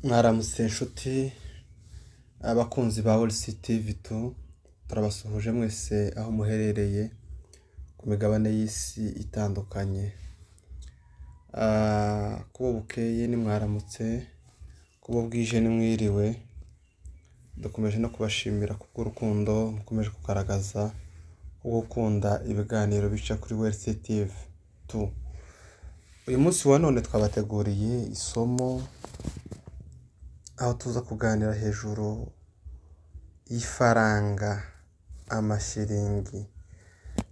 Mwaramutse inshuti abakunzi ba All City V2 turabasuhuje mwese aho muherereye ku migabane y'isi itandukanye. Kuba bukeye ni mwaramutse, kuba bwije ni mwiriwe. Dukomeje no kubashimira kubw'urukundo mukomeje kugaragaza wo gukunda ibiganiro bica kuri All City V2. Uyu munsi wa none twabateguriye isomo aho tuza kuganira hejuru y'ifaranga, amashiringi.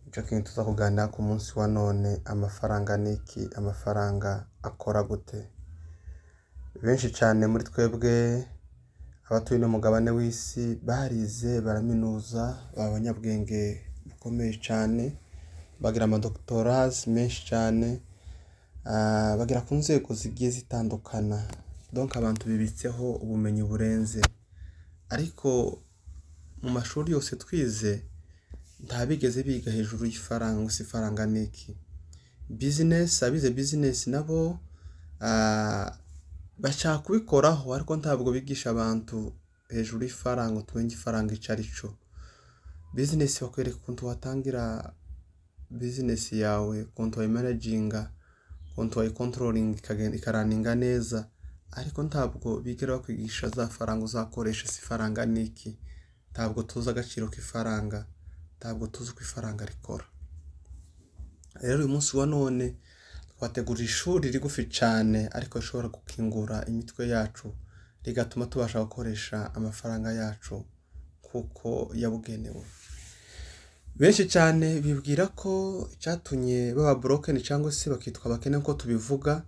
Icyo kintu tuza kuganira ku munsi wa none, amafaranga niki, amafaranga akora gute. Benshi cyane muri twebwe abatuye no mugabane w'isi barize baraminuza, abanyabwenge bukomeye cyane, bagira amadoktoras menshi cyane, bagira ku nzego zigiye zitandukana. Donc abantu bibitseho ubumenyi burenze, ariko mu mashuri yose twize ntabigeze biga hejuru y'ifaranga. Si faranga niki. Business, abize business nabo bashaka kubikoraho, ariko ntabwo bigisha abantu hejuru y'ifaranga, tumenye ifaranga icyo ari cyo. Business bakwereka ukuntu watangira business yawe, ukuntu wayimanaginga, ukuntu wayicontrolling ikaraninga neza, ariko ntabwo bigera bakwigisha za faranga uzakoresha. Si faranga niki. Ntabwo tuzi agaciro k'ifaranga, ntabwo tuzi uko ifaranga rikora. Rero uyu munsi wa none twategura ishuri rigufi cyane, ariko rishobora gukingura imitwe yacu, rigatuma tubasha gukoresha amafaranga yacu kuko yabugenewe. Benshi cyane bibwira ko icyatumye baba broken cyangwa se bakitwa abakene ko tubivuga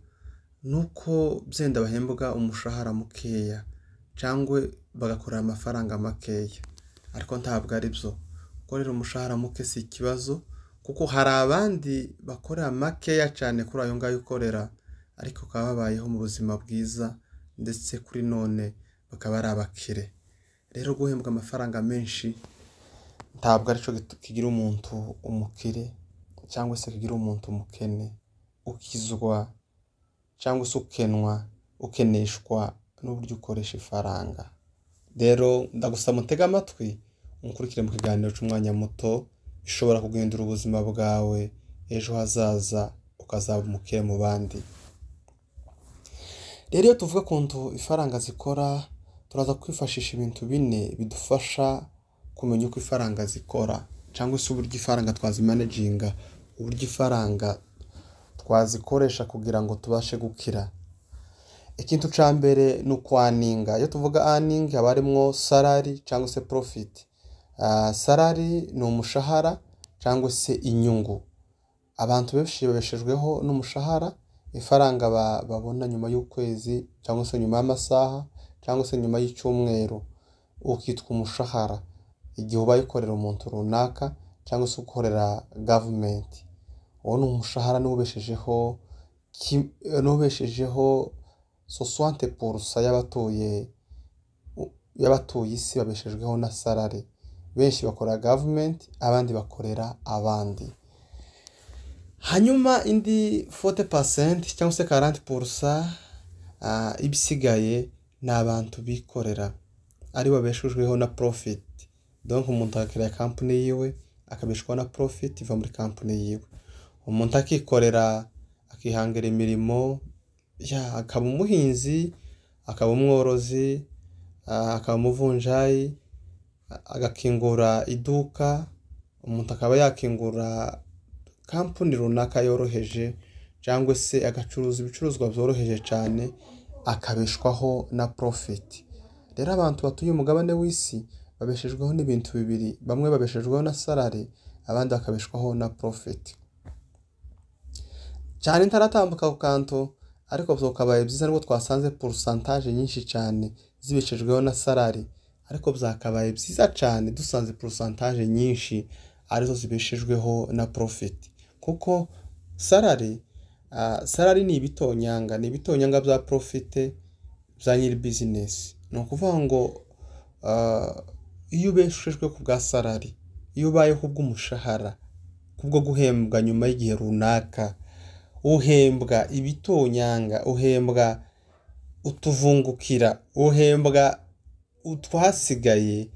nuko byenda bahembwa umushahara mukeya cyangwa bagakorera amafaranga makeya, ariko ntabwo ari byo. Gukorera umushahara muke si ikibazo, kuko hari abandi bakorera makeya cyane kuri ayo ngayo ukorera, ariko bakaba babayeho mu buzima bwiza, ndetse kuri none bakaba ari abakire. Rero guhembwa amafaranga menshi ntabwo ari cyo kigira umuntu umukire cyangwa se kigira umuntu umukene. Ukizwa cyangwa se ukeneshwa n'uburyo ukoresha ifaranga. Rero ndagusaba mutega amatwi umukurikire mu kiganiro cy'umwanya muto, bishobora kuguhindura ubuzima bwawe ejo hazaza, ukazaba umukire mu bandi. Rero iyo tuvuga ukuntu ifaranga zikora, turaza kwifashisha ibintu bine bidufasha kumenya uko ifaranga zikora, cyangwa se uburyo ifaranga twazimanaginga, uburyo ifaranga twazikoresha kugira ngo tubashe gukira. Ikintu cya mbere ni ukwaninga. Iyo tuvuga earning haba harimo salary cyangwa se profit. Salary ni umushahara cyangwa se inyungu. Abantu benshi babeshejweho n'umushahara, ifaranga babona nyuma y'ukwezi cyangwa se nyuma y'amasaha cyangwa se nyuma y'icyumweru, ukitwa umushahara igihe ubaye ukorera umuntu runaka cyangwa se ukorera government. Uwo ni umushahara n'ubeshejeho 60% y'abatuye isi babeshejweho na salary. Benshi bakorera government, abandi bakorera abandi. Hanyuma indi 40% cyangwa se 40% ibisigaye ni abantu bikorera, ari babeshejweho na profit. Donc umuntu akira company yiwe akabeshwaho na profit iva muri company yiwe. Umuntu akikorera akihangira imirimo, akaba umuhinzi, akaba umworozi, akaba umuvunjayi, agakingura iduka. Umuntu akaba yakingura company runaka yoroheje, cyangwa se agacuruza ibicuruzwa byoroheje cyane, akabeshwaho na profit. Rero abantu batuye umugabane w'isi babeshejweho n'ibintu bibiri. Bamwe babeshejweho na salary, abandi bakabeshwaho na profit. Cyane ntaratambuka ku kantu, ariko byakabaye byiza nubwo twasanze pourcentage nyinshi cyane zibeshejweho na salary, ariko byakabaye byiza cyane dusanze pourcentage nyinshi arizo zibeshejweho na profit. Kuko salary ni ibitonyanga bya profit bya nyiri business. Ni ukuvuga ngo iyo ubeshejwe ku bwa salary, iyo ubayeho bw'umushahara, kubwo guhembwa nyuma y'igihe runaka, uhembwa ibitonyanga, uhembwa utuvungukira, uhembwa utwasigaye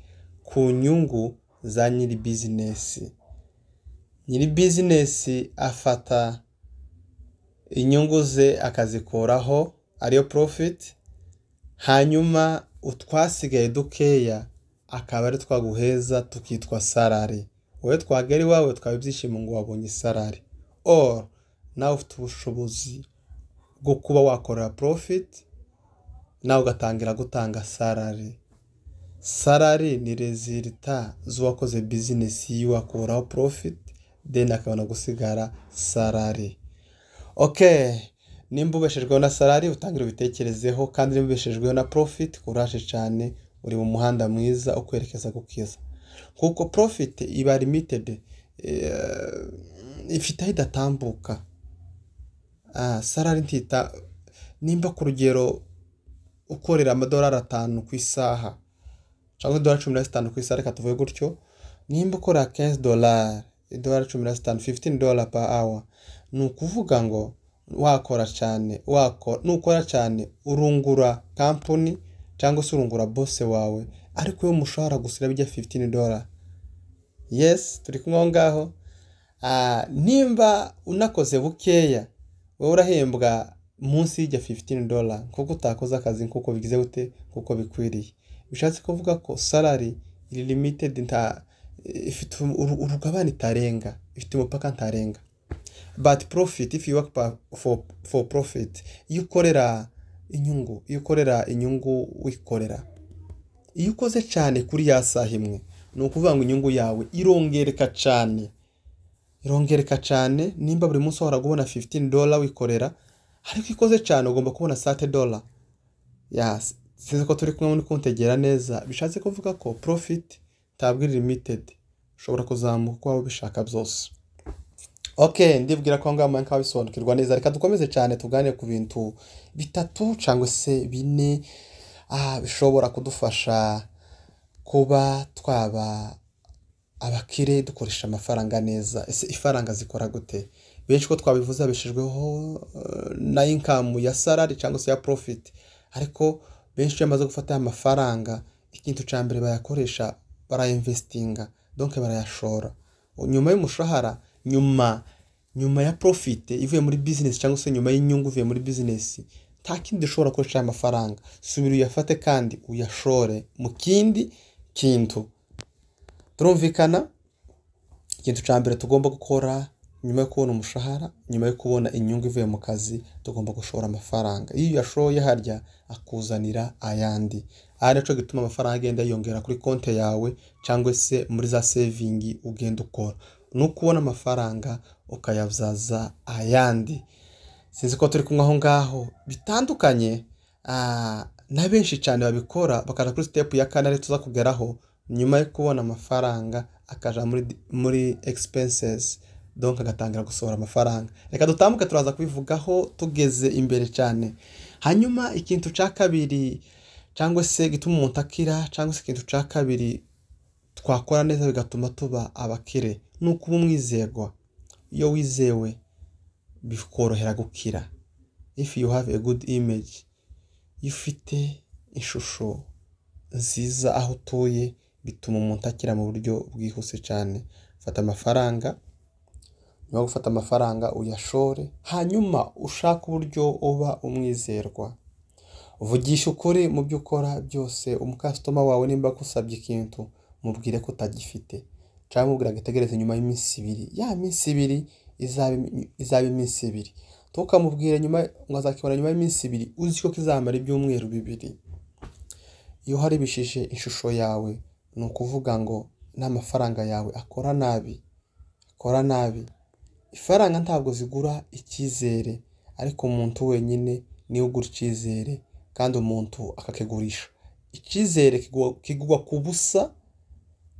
ku nyungu za nyiri bizinesi. Nyiri bizinesi afata inyungu ze akazikuraho ariyo profit, hanyuma utwasigaye dukeya akaba ari twaguheza tukitwa salary. Wowe twagera iwawe twaba ibyishimo ngo wabonye salary, or nawe ufite ubushobozi bwo kuba wakorera profit nawe ugatangira gutanga salary. Salary ni resulta z'uwakoze business yiwe akuraho profit, then akabona gusigara salary. Okay, nimba ubeshejweho na salary utangira ubitekerezeho, kandi nimba ubeshejweho na profit uraje cyane, uri mu muhanda mwiza ukwerekeza gukiza. Kuko profit iba limited, ifite aho idatambuka. Salary ntita, nimba ku rugero ukorera amadolari 5 ku isaha cyangwa $15 ku isaha, reka tuvuge gutyo, nimba ukora $15, $15, $15 per hour, ni ukuvuga ngo wakora cyane, nukora cyane urungura company cyangwa se urungura boss wawe, ariko yo mushahara gusira bijya $15. Yes, turi kumwe ngaho. Nimba unakoze bukeya, wowe urahembwa munsi y'ijya $15 kuko utakoze akazi kuko bigize gute, kuko bikwiriye. Bishatse kuvuga ko salary iri limited, ifite urugabane itarenga, ifite umupaka ntarenga. But profit, if you work for profit, iyo ukorera inyungu wikorera, iyo ukoze cyane kuri ya saha imwe, ni ukuvuga ngo inyungu yawe irongereka cyane. Nimba buri munsi wahora kubona $15 wikorera, ariko ikoze cyane ugomba kubona $30. Yes, sinzi ko turi kumwe muri kuntegera neza. Bishatse kuvuga ko profit ntabwo iri limited, ushobora kuzamuka uko waba ubishaka byose. Okay, ndibwira ko ngaho mwanka bisobanukirwa neza. Reka dukomeze cyane tuganire ku bintu 3 cyangwa se 4 bishobora kudufasha kuba twaba abakire dukoresha amafaranga neza. Ese ifaranga zikora gute? Benshi ko twabivuze abeshejweho na income ya salary cyangwa se ya profit, ariko benshi yamaze gufata amafaranga, ikintu cya mbere bayakoresha barayinvestinga, donc barayashora. Nyuma y'umushahara, nyuma ya profit ivuye muri business cyangwa se nyuma y'inyungu ivuye muri business, nta kindi ushobora gukoresha amafaranga. Subira uyafate kandi uyashore mu kindi kintu. Turumvikana? Ikintu cya mbere tugomba gukora nyuma yo kubona umushahara, nyuma yo kubona inyungu ivuye mu kazi, tugomba gushora amafaranga. Iyo yashoye harya akuzanira ayandi. Nico gituma amafaranga agenda yiyongera kuri konti yawe cyangwa se muri za saving ugenda ukora. Nuko ubona amafaranga ukayabyaza ayandi. Sinzi ko turi kumwe aho ngaho. Bitandukanye, na benshi cyane babikora bakaza kuri step ya 4 tuza kugeraho, nyuma yo kubona amafaranga akaja muri expenses, donc agatangira gusohora amafaranga. Reka dutambuke turaza kubivugaho tugeze imbere cyane. Hanyuma ikintu cya kabiri cyangwa se gituma umuntu akira, cyangwa se ikintu cya kabiri twakora neza bigatuma tuba abakire, nuko uba umwizerwa. Iyo wizewe bikorohera gukira. If you have a good image, ifite ishusho nziza aho utuye, bituma umuntu akira mu buryo bwihuse cyane. Fata amafaranga, nyuma gufata amafaranga uyashore, hanyuma ushaka uburyo uba umwizerwa. Uvugisha ukuri mu byo ukora byose. Umukastoma wawe nimba gusabye ikintu, mubwire ko utagifite, cyangwa mubwira agategereze nyuma y'iminsi 2. Ya minsi 2 izaba iminsi 2. Tukamubwira nyuma ngazakibona nyuma y'iminsi 2, uzi ko kizamara ibyumweru 2. Iyo hari bishije ishusho yawe, ni ukuvuga ngo n'amafaranga yawe akora nabi. Ifaranga ntabwo zigura icyizere, ariko umuntu wenyine niwe ugura icyizere, kandi umuntu akakigurisha. Icyizere kigurwa ku busa,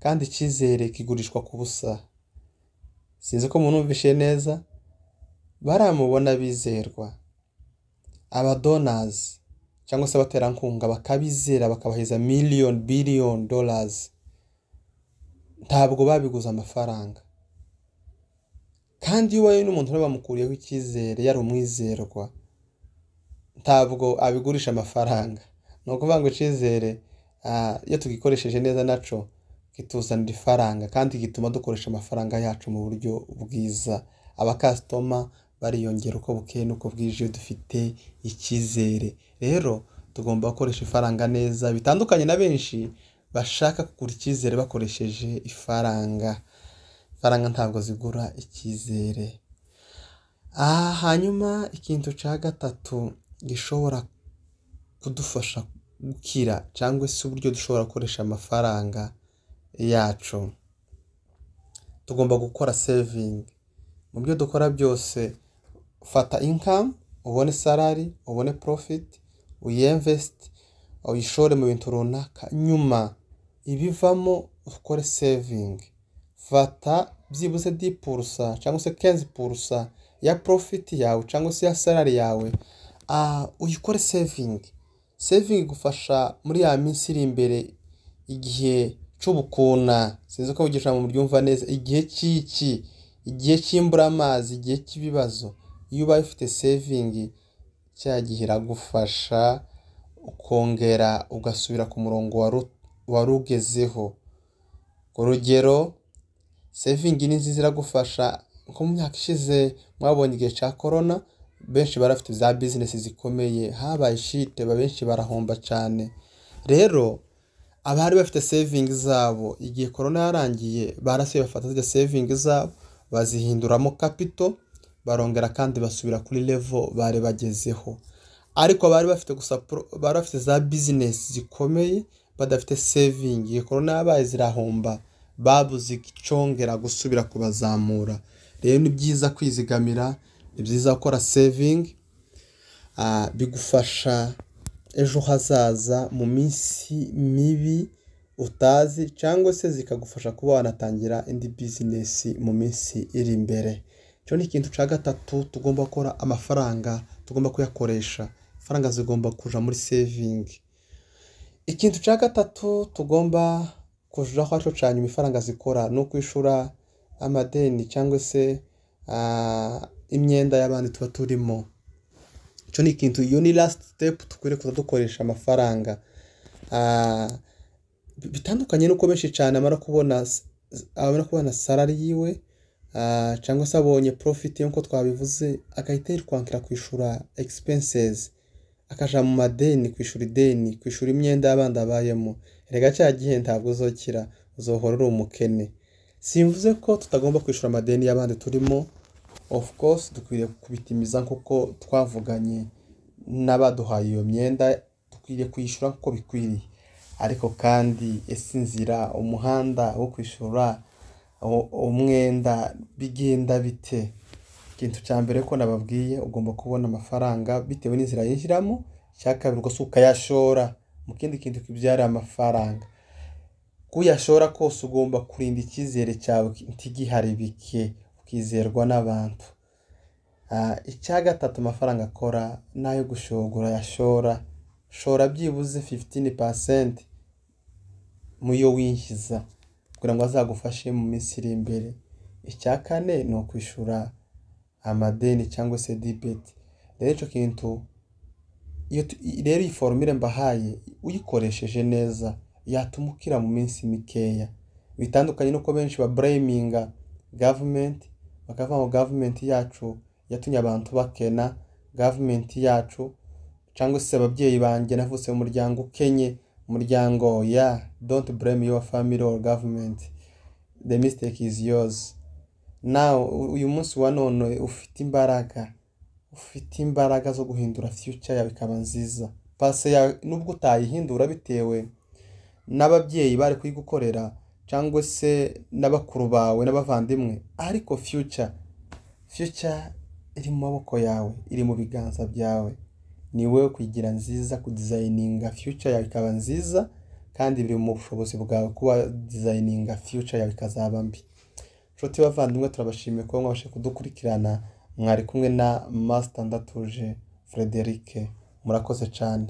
kandi icyizere kigurishwa ku busa. Sinzi ko umuntu ubishe neza. Baramubona bizerwa, abadonors cyangwa se abaterankunga bakabizera, bakabaheza billion dollars, ntabwo babiguza amafaranga. Kandi iyo ubaye n'umuntu bamukuriyeho icyizere, yari umwizerwa, ntabwo abigurisha amafaranga. Ni ukuvuga ngo icyizere iyo tugikoresheje neza naco kituzanira ifaranga kandi gituma dukoresha amafaranga yacu mu buryo bwiza. Abakasitoma bariyongera uko bukeye n'uko bwije iyo dufite icyizere. Rero tugomba gukoresha ifaranga neza, bitandukanye na benshi bashaka kugura icyizere bakoresheje ifaranga. Ifaranga ntabwo zigura icyizere. Hanyuma ikintu cya gatatu gishobora kudufasha gukira cyangwa se uburyo dushobora gukoresha amafaranga yacu, tugomba gukora saving. Mu byo dukora byose ufata income, ubone salary, ubone profit, uyinvest, uyishore mu bintu runaka, nyuma ibivamo ukore saving. Fata byibuze 10% cyangwa se 15% ya profit yawe cyangwa se ya salary yawe, uyikore saving. Saving gufasha muri ya minsi iri imbere, igihe c'ubukuna, sinzi ko ugisha mu byumva neza, igihe cy'iki, igihe cy'imbura amazi, igihe cy'ibibazo. Iyo ubaye ufite saving cyagihe iragufasha ukongera ugasubira ku murongo warugezeho. Urugero, saving ni nziza iragufasha. Nko mu myaka ishize mwabonye igihe cya corona, benshi barafite za business zikomeye, habaye shite, benshi barahomba cyane. Rero abari bafite saving zabo igihe corona yarangiye, barasuye bafata za saving zabo bazihinduramo capital, barongera kandi basubira kuri level bari bagezeho. Ariko bari bafite gusa bari bafite za business zikomeye badafite saving, igihe corona yabaye zirahomba, babuze icongera gusubira kubazamura. Rero ni byiza kwizigamira, ni byiza gukora saving, bigufasha ejo hazaza mu minsi mibi utazi, cyangwa se zikagufasha kuba wanatangira indi business mu minsi iri imbere. Cyo ni ikintu cya gatatu tugomba gukora. Amafaranga tugomba kuyakoresha, faranga zigomba kuja muri saving. Ikintu cya gatatu tugomba kujuraho aco cyane imifaranga zikora no kwishura amadeni cyangwa se imyenda y'abandi tuba turimo. Cyo ni ikintu, iyo ni last step tukwiriye kuza dukoresha amafaranga. Bitandukanye nuko benshi cyane amara kubona salary yiwe, cyangwa se abonye profit nko twabivuze, agahita yirwankira kwishura expenses, akaja mu madeni, kwishura ideni, kwishura imyenda y'abandi abayemo. Erega cya gihe ntabwo uzokira, uzohora uri umukene. Simvuze ko tutagomba kwishura amadeni y'abandi turimo. Of course dukwiriye kubitimiza kuko twavuganye n'abaduhaye iyo myenda, dukwiriye kuyishura kuko bikwiriye. Ariko kandi inzira, umuhanda wo kwishura umwenda bigenda bite? Ikintu cya mbere ko nababwiye, ugomba kubona amafaranga bitewe n'inzira yinjiramo. Cyakabiri uko yashora mu kindi kintu kibyara amafaranga. Kuyashora kose ugomba kurinda icyizere cyawe ntigihari bike, ukizerwa n'abantu. Icya gatatu amafaranga akora nayo gushogora yashora. Shora byibuze 15% mu yo winjiza kugira ngo azagufashe mu minsi iri imbere. Icya kane no kwishura amadeni cyangwa se debit. Rero icyo kintu, rero iyi formule mbahaye uyikoresheje neza yatuma ukira mu minsi mikeya. Bitandukanye nuko benshi bablaminga government, bakavuga ngo government yacu yatumye abantu bakena, government yacu cyangwa se ababyeyi banjye navutse mu muryango ukenye, umuryango. Don't blame your family or government, the mistake is yours. Now uyu munsi wa none ufite imbaraga zo guhindura future yawe ikaba nziza. Pase ya nubwo utayihindura bitewe n'ababyeyi bari kuyigukorera cyangwa se n'abakuru bawe n'abavandimwe, ariko future iri mu maboko yawe, iri mu biganza byawe. Ni wowe kugira nziza, kudesigninga future yawe ikaba nziza, kandi biri mu bushobozi bwawe kuba designinga future yawe ikazaba mbi. Nshuti bavandimwe, turabashimiye ko mwabashe kudukurikirana. Mwari kumwe na Master Ndatuje Frederic. Murakoze cyane.